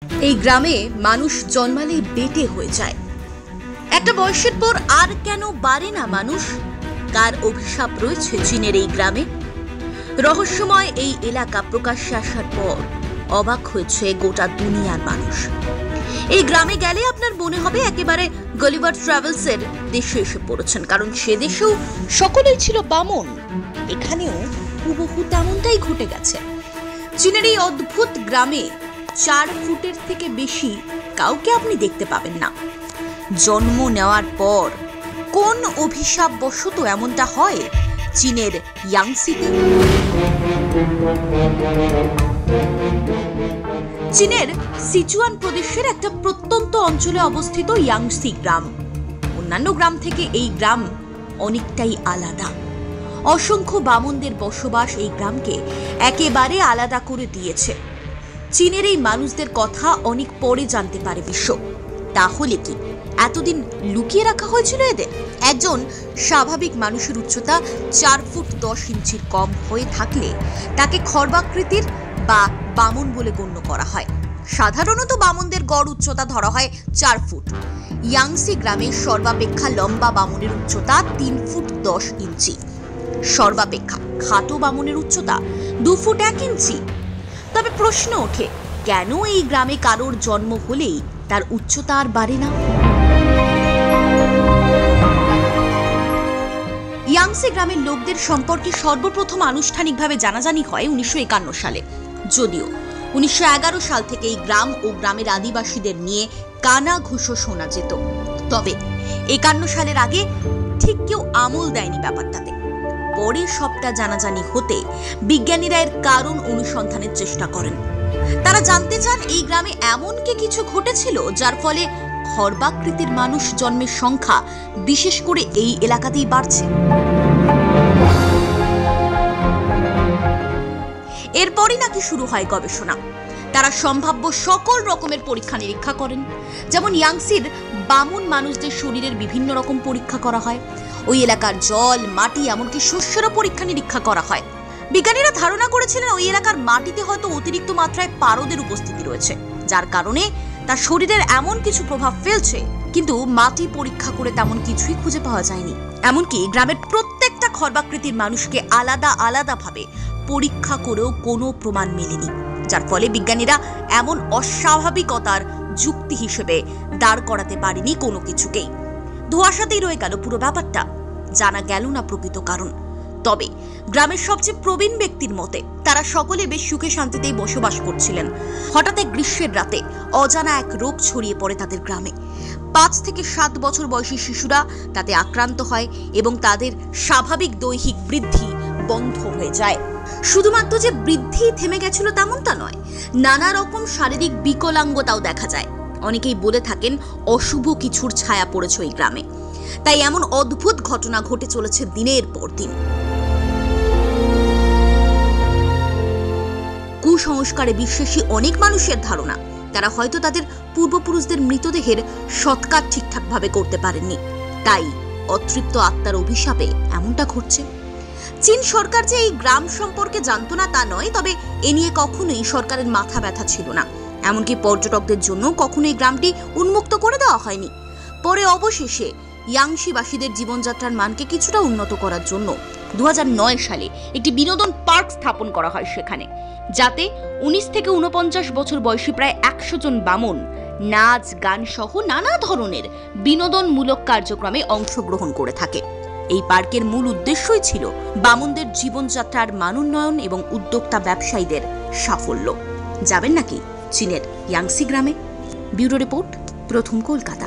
এই গ্রামে মানুষ জন্মালেই বেটে হয়ে যায়। একটা বয়সের পর আর কেন বাড়ে না মানুষ? কার অভিশাপ রয়েছে চীনের এই গ্রামে? রহস্যময় এই এলাকা প্রকাশ্যে আসার পর অবাক হয়েছে গোটা দুনিয়ার মানুষ। এই গ্রামে গেলে আপনার মনে হবে একেবারে গলিভার ট্রাভেলসের দেশে এসে পড়েছেন, কারণ সে দেশেও সকলেই ছিল বামন। এখানেও হুবহু তেমনটাই ঘটে গেছে। চীনের এই অদ্ভুত গ্রামে 4 ফুটের থেকে বেশি কাউকে আপনি দেখতে পাবেন না। জন্ম নেওয়ার পর কোন অভিশাপ বশত এমনটা হয় চীনের ইয়াংসিতে? চীনের সিচুয়ান প্রদেশের একটা প্রত্যন্ত অঞ্চলে অবস্থিত ইয়াংসি গ্রাম। অন্যান্য গ্রাম থেকে এই গ্রাম অনেকটাই আলাদা। অসংখ্য বামনদের বসবাস এই গ্রামকে একেবারে আলাদা করে দিয়েছে। চীনের এই মানুষদের কথা অনেক পরে জানতে পারে বিশ্ব। তাহলে কি এতদিন লুকিয়ে রাখা হয়েছিল এদের? একজন স্বাভাবিক মানুষের উচ্চতা 4 ফুট 10 ইঞ্চির কম হয়ে থাকলে তাকে খর্বাকৃতির বা বামন বলে গণ্য করা হয়। সাধারণত বামনদের গড় উচ্চতা ধরা হয় 4 ফুট। ইয়াংসি গ্রামের সর্বাপেক্ষা লম্বা বামনের উচ্চতা 3 ফুট 10 ইঞ্চি। সর্বাপেক্ষা খাটো বামনের উচ্চতা 2 ফুট 1 ইঞ্চি। তবে প্রশ্ন ওঠে, কেন এই গ্রামে কারোর জন্ম হলেই তার উচ্চতা আর বাড়ে না? ইয়াংসি গ্রামের লোকদের সম্পর্কে সর্বপ্রথম আনুষ্ঠানিকভাবে জানাজানি হয় 1951 সালে। যদিও 1911 সাল থেকে এই গ্রাম ও গ্রামের আদিবাসীদের নিয়ে কানাঘুষো শোনা যেত, তবে 51 সালের আগে ঠিক কেউ আমল দেয়নি ব্যাপারটাতে। পরে সবটা জানাজানি হতে বিজ্ঞানীরা এর কারণ অনুসন্ধানের চেষ্টা করেন। তারা জানতে চান এই গ্রামে এমন কি কিছু ঘটেছিল যার ফলে খর্বাকৃতির মানুষ জন্মের সংখ্যা বিশেষ করে এই এলাকাতেই বাড়ছে। এরপরই নাকি শুরু হয় গবেষণা। তারা সম্ভাব্য সকল রকমের পরীক্ষা নিরীক্ষা করেন। যেমন ইয়াংসির বামন মানুষদের শরীরের বিভিন্ন রকম পরীক্ষা করা হয়। ওই এলাকার জল, মাটি, এমনকি শস্যেরও পরীক্ষা নিরীক্ষা করা হয়। বিজ্ঞানীরা ধারণা করেছিলেন ওই এলাকার মাটিতে হয়তো অতিরিক্ত মাত্রায় পারদের উপস্থিতি রয়েছে, যার কারণে তার শরীরের এমন কিছু প্রভাব ফেলছে। কিন্তু মাটি পরীক্ষা করে তেমন কিছুই খুঁজে পাওয়া যায়নি। এমনকি গ্রামের প্রত্যেকটা খর্বাকৃতির মানুষকে আলাদা আলাদাভাবে পরীক্ষা করেও কোনো প্রমাণ মেলেনি, যার ফলে বিজ্ঞানীরা এমন অস্বাভাবিকতার যুক্তি হিসেবে দাঁড় করাতে পারেনি কোনো কিছুকেই। ধোঁয়াশাতেই রয়ে গেল পুরো ব্যাপারটা, জানা গেল না প্রকৃত কারণ। তবে গ্রামের সবচেয়ে প্রবীণ ব্যক্তির মতে তারা সকলে বেশ সুখে শান্তিতেই বসবাস করছিলেন। হঠাৎ এক গ্রীষ্মের রাতে অজানা এক রোগ ছড়িয়ে পড়ে তাদের গ্রামে। 5 থেকে 7 বছর বয়সী শিশুরা তাতে আক্রান্ত হয় এবং তাদের স্বাভাবিক দৈহিক বৃদ্ধি বন্ধ হয়ে যায়। শুধুমাত্র যে বৃদ্ধি থেমে গেছিল তেমনটা নয়, নানা রকম শারীরিক বিকলাঙ্গতাও দেখা যায়। অনেকেই বলে থাকেন অশুভ কিছুর ছায়া পড়েছে ওই গ্রামে। তাই এমন অদ্ভুত ঘটনা ঘটে চলেছে দিনের পর দিন। কুসংস্কারে বিশ্বাসী অনেক মানুষের ধারণা তারা হয়তো তাদের পূর্বপুরুষদের মৃতদেহের সৎকার ঠিকঠাকভাবে করতে পারেননি, তাই অতৃপ্ত আত্মার অভিশাপে এমনটা ঘটছে। চীন সরকার যে এই গ্রাম সম্পর্কে জানতো না তা নয়, তবে এ নিয়ে কখনোই সরকারের মাথা ব্যথা ছিল না। এমনকি পর্যটকদের জন্য কখনো এই গ্রামটি উন্মুক্ত করে দেওয়া হয়নি। পরে অবশেষে ইয়াংসিবাসীদের জীবনযাত্রার মানকে কিছুটা উন্নত করার জন্য 2009 সালে একটি বিনোদন পার্ক স্থাপন করা হয় সেখানে, যাতে 19 থেকে 49 বছর বয়সী প্রায় 100 জন বামন নাচ, গান সহ নানা ধরনের বিনোদনমূলক কার্যক্রমে অংশগ্রহণ করে থাকে। এই পার্কের মূল উদ্দেশ্যই ছিল বামনদের জীবনযাত্রার মান উন্নয়ন এবং উদ্যোক্তা ব্যবসায়ীদের সাফল্য। যাবেন নাকি চীনের ইয়াংসি গ্রামে? ব্যুরো রিপোর্ট, প্রথম কলকাতা।